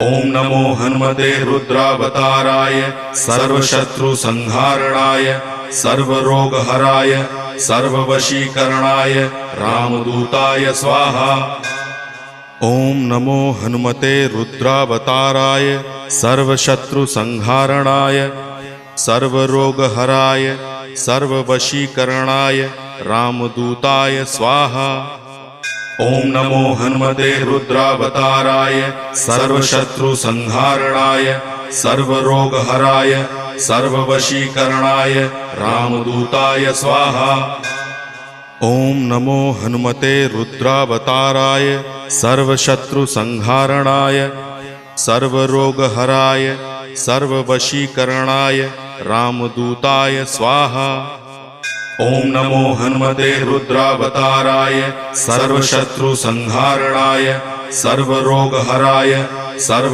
ओम नमो हनुमते रुद्रावताराय सर्वशत्रुसंहारणाय सर्वरोगहराय सर्ववशीकरणाय रामदूताय स्वाहा। ओम नमो हनुमते रुद्रावताराय सर्वशत्रुसंहारणाय सर्वरोगहराय सर्ववशीकरणाय रामदूताय स्वाहा। ओम नमो हनुमते रुद्रावताराय सर्वशत्रुसंहारणाय सर्वरोगहराय सर्ववशीकरणाय रामदूताय स्वाहा। ओम नमो हनुमते रुद्रावताराय सर्वशत्रुसंहारणाय सर्वरोगहराय सर्ववशीकरणाय रामदूताय स्वाहा। ओम नमो हनुमते रुद्रावताराय सर्वशत्रुसंहारणाय सर्वरोगहराय सर्व